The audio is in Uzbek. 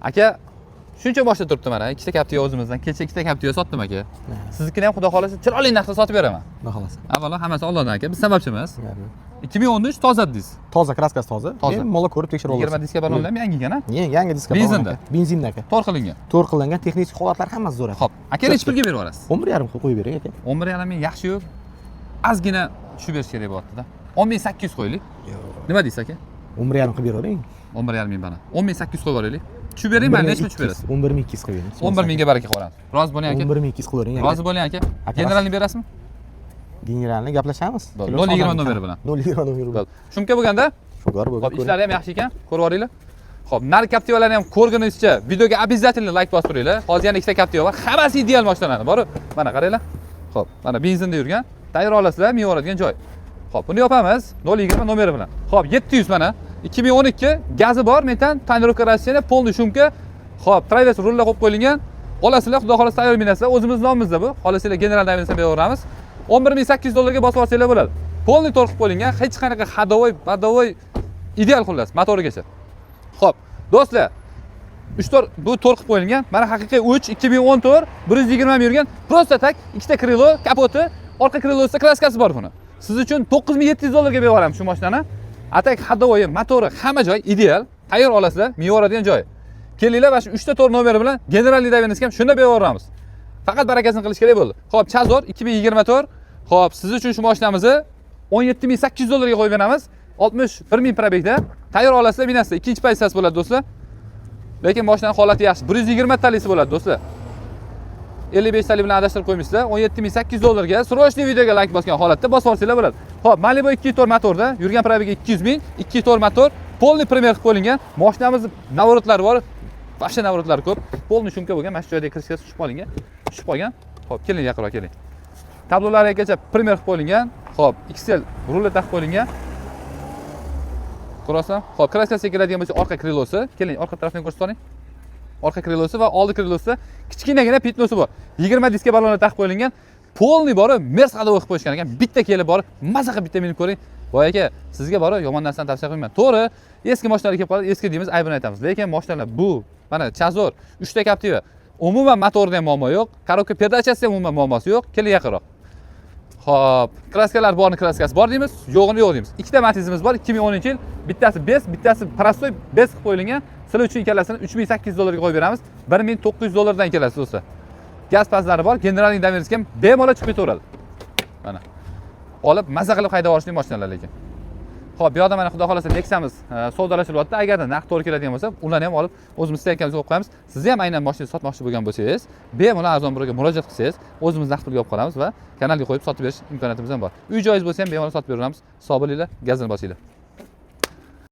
Aka, shuncha boshda turibdi mana. Ikkita Captiva o'zimizdan. Kecha ikkita Captiva sotdim aka. Siznikini ham xudo xolasa chiroyli narxda sotib beraman. Xudo xolasa. Avvalo hammasi Allohdan aka. Biz sababchimiz. 2013 toza disk. Toza, kraskasi toza. Toza. Mola ko'rib tekshirib olasiz. 20 diska balonlar ham yangi ekan-a? Yangi diska. Benzinda. Benzinda aka. To'r qilingan. To'r qilingan, texnik holatlar hammasi zo'r aka. Xo'p, aka nechi pulga berib yuborasiz? 11,5 qo'yib bering aka. 11,5 ming yaxshi yo'q. Ozgina tushib berish kerak bo'lyapti-da. 10800 qo'yaylik. Nima deysiz aka? 11,5 qilib beravering. 11,5 ming bana. 10800 qo'yib yuboraylik. Tushib bering, mana necha tushib berasiz? 11200 qilib bering. 11 mingga baraka qilamiz. Rozi bo'ling aka. 11200 qilib bering aka. Rozi bo'ling aka. Generalni berasizmi? Generalni gaplashamiz. 020 nomeri bilan. 020 nomeri bilan. Shunga bo'lganda, Shugar bo'lgan. Xo'p, ishlari ham yaxshi ekan, ko'rib oringlar. Xo'p, narx Captivalarni ham ko'rguningizcha videoga обязательно like bosib turinglar. Hozir yana ikkita Captiva bor. Hammasi ideal mashinalar. Borib, mana qaranglar. Xo'p, mana benzinda yurgan, tayyor olasizlar, meva oladigan joy. Xo'p, buni yopamiz 020 nomeri bilan. Xo'p, 700 mana 2012 gazi bor, metan, tonirovka rassiyani, polni shumka. Xo'p, travers rullar qo'yib qo'yilgan. Olasizlar, xudo xolasa tayyor minasizlar. O'zimiz nomimizda bu. Xolasizlar general davinsa beraveramiz. 11800 dollarga bosib olsanglar bo'ladi. Polni to'r qilib qo'yilgan, hech qanaqa hadovoy ideal xullas motorigacha. Xo'p, do'stlar, 3 to'r bu to'r qilib qo'yilgan. Mana haqiqiy 3 2010 to'r, 120 ming yurgan. Prosta tak, ikkita krilo, kapoti, orqa krilosida kraskasi bor buni. Siz uchun 9700 dollarga berib yuboramiz shu mashinani. Atak hadovoy, motori, hamma joy ideal. Tayyor olasizlar, meva oladigan joy. Kelinglar va shu 3 ta to'r nomeri bilan generalni davingiz ham shunda berib yuboramiz. Faqat barakasini qilish kerak bo'ldi. Xo'p, Chazor 2024. Xo'p, siz uchun shu mashinamizni 17800 dollarga qo'yib beramiz. 61 ming probegda tayyor olasizlar, binasizlar. Ikkinchi pozitsiyasi bo'ladi do'stlar. Lekin mashinaning holati yaxshi. 120 talisi bo'ladi do'stlar. 55 tali bilan adashtirib qo'ymishsizlar. 17800 dollarga срочный videoga like bosgan holatda bosib olsanglar bo'ladi. Xo'p, Malibu 2 to'r motorda, yurgan probegi 200 ming, 2 to'r motor, polni primer qilib qo'yilgan. Mashinamiz navorotlari bor. Vahshiy navorotlari ko'p. Polni shumka bo'lgan, mana shu joyda kirishga tushib qolgan. Tushib qolgan. Xo'p, keling yaqinroq keling. Tablolarigacha primer qilib qo'yilgan. Xo'p, XL rullar taqib qo'yilgan. Ko'rasizmi? Xo'p, kraskasiga kiradigan bo'lsa orqa krilosi. Keling, orqa tarafdan ko'rsatib oling. Orqa krilosi va oldi krilosida kichkinagina pitnosi bor. 20 diska balonlar taqib qo'yilgan. Polni bori Mers hadovoy qilib qo'yishgan ekan. Bitta kelib bori, maza qilib bitta minib ko'ring. Boy aka, sizga bori yomon narsani tavsiya qilmayman. To'g'ri, eski mashinalar kelib qoladi, eski deymiz, aybini aytamiz. Lekin mashinalar bu, mana Chazor, 3 ta Captiva. Umuman motorda ham muammo yo'q, korobka perdachasida ham umuman muammosi yo'q. Keling yaqinroq. Xo'p, kraskalar borni kraskasi bor deymiz, yo'g'ini yo'q deymiz. Ikkita Matizimiz bor, 2010-yil. Bittasi bes, bittasi prostoy bes qilib qo'yilgan. Sizlar uchun ikkalasini 3800 dollarga qo'yib beramiz. 1900 dollardan ikkalasi do'stlar. Gaz pazlari bor, generalning damirskiga ham bemalol chiqib ketaveradi. Mana. Olib maza qilib haydab olishning mashinalar lekin. Xo'p, bu yerda mana xudo xolasa Nexa'miz savdolashilyapti. Agarda narx to'g'ri keladigan bo'lsa, ularni ham olib o'zimiz istayotganimizga qo'yib qo'yamiz. Sizni ham aynan mashina sotmoqchi bo'lgan bo'lsangiz, bemalol arzon biroga murojaat qilsangiz, o'zimiz narx pulga olib qolamiz va kanalga qo'yib sotib berish imkoniyatimiz ham bor. Uy joyingiz bo'lsa ham bemalol sotib beramiz. Sog' bo'linglar, gazini bosinglar.